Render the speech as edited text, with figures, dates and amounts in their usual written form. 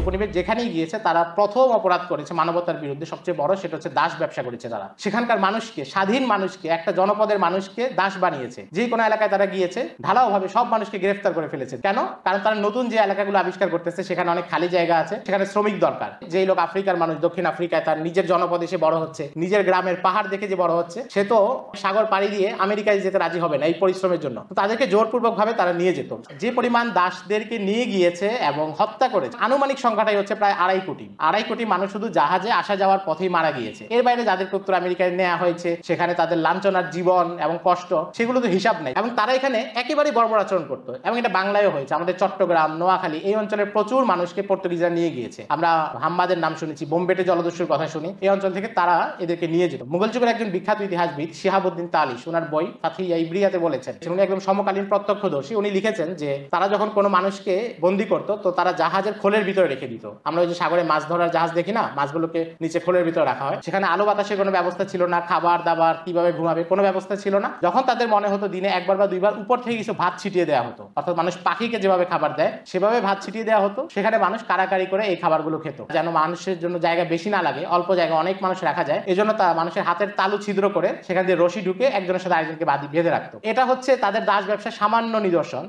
উপনিবেশ যেখানেই গিয়েছে তারা প্রথম অপরাধ করেছে মানবতার বিরুদ্ধে, সবচেয়ে বড়, সেটা হচ্ছে দাস ব্যবসা করেছে তারা। সেখানকার মানুষকে, স্বাধীন মানুষকে, একটা জনপদের মানুষকে দাস বানিয়েছে। যে কোনো এলাকায় তারা গিয়েছে ঢালাওভাবে সব মানুষকে গ্রেফতার করে ফেলেছে। কেন? কারণ তারা নতুন যে এলাকাগুলো আবিষ্কার করতেছে সেখানে অনেক খালি জায়গা আছে, সেখানে শ্রমিক দরকার। যেই লোক আফ্রিকার মানুষ দক্ষিণ আফ্রিকায় তার নিজের জনপদে সে বড় হচ্ছে, নিজের গ্রামের পাহাড় দেখে যে বড় হচ্ছে, সে তো সাগর পাড়ি দিয়ে আমেরিকায় যেতে রাজি হবে না এই পরিশ্রমের জন্য। তো তাদেরকে জোরপূর্বক ভাবে তারা নিয়ে যেত। যে পরিমাণ দাসদেরকে নিয়ে গিয়েছে এবং হত্যা করেছে, আনুমানিক সংখ্যাটাই হচ্ছে প্রায় 2.5 কোটি। 2.5 কোটি মানুষ শুধু জাহাজে আসা যাওয়ার পথেই মারা গিয়েছে। এর বাইরে যাদেরকে উত্তর আমেরিকায় নেওয়া হয়েছে, সেখানে তাদের লাঞ্ছনার জীবন এবং কষ্ট, সেগুলো তো হিসাব নেই। এবং তারা এখানে একেবারেই বর্বর আচরণ করতো। এবং এটা বাংলায়ও হয়েছে। আমাদের চট্টগ্রাম, নোয়াখালী এই অঞ্চলের প্রচুর মানুষকে পর্তুগিজরা নিয়ে গিয়েছে। আমরা হাম্মাদের নাম শুনেছি, বোম্বেটে জলদস্যুর কথা শুনি। এই অঞ্চল থেকে তারা এদেরকে নিয়ে যেত। মুঘল যুগের একজন বিখ্যাত ইতিহাসবিদ শিহাবুদ্দিন তালিশ ওনার বই ফাথিয়া ইব্রিয়াতে বলেছেন, উনি একদম সমকালীন প্রত্যক্ষদর্শী। উনি লিখেছেন যে তারা যখন কোনো মানুষকে বন্দী করতো তো তারা জাহাজের খোলের ভিতরে রেখে দিত। আমরা ওই যে সাগরে মাছ ধরার জাহাজ দেখি না, মাছগুলোকে নিচে খোলের ভিতরে রাখা হয়। সেখানে আলো বাতাসের কোনো ব্যবস্থা ছিল না, খাবার দাবার কিভাবে ঘুমাবে কোনো ব্যবস্থা ছিল না। যখন তাদের মনে হতো দিনে একবার বা দুইবার উপর থেকে কিছু ভাত ছিটিয়ে দেওয়া হতো, অর্থাৎ মানুষ পাখিকে যেভাবে খাবার দেয় সেভাবে ভাত ছিটিয়ে দেওয়া হতো। সেখানে মানুষ কারাকারি করে এই খাবারগুলো খেত, যেন মানুষের জন্য জায়গা বেশি না লাগে, অল্প জায়গায় অনেক মানুষ রাখা যায়। এজন্য তারা মানুষের হাতের তালু ছিদ্র করে সেখান দিয়ে রশি ঢুকে একজনের সাথে আরেকজনকে বেঁধে রাখতো। এটা হচ্ছে তাদের দাস ব্যবসার সামান্য নিদর্শন।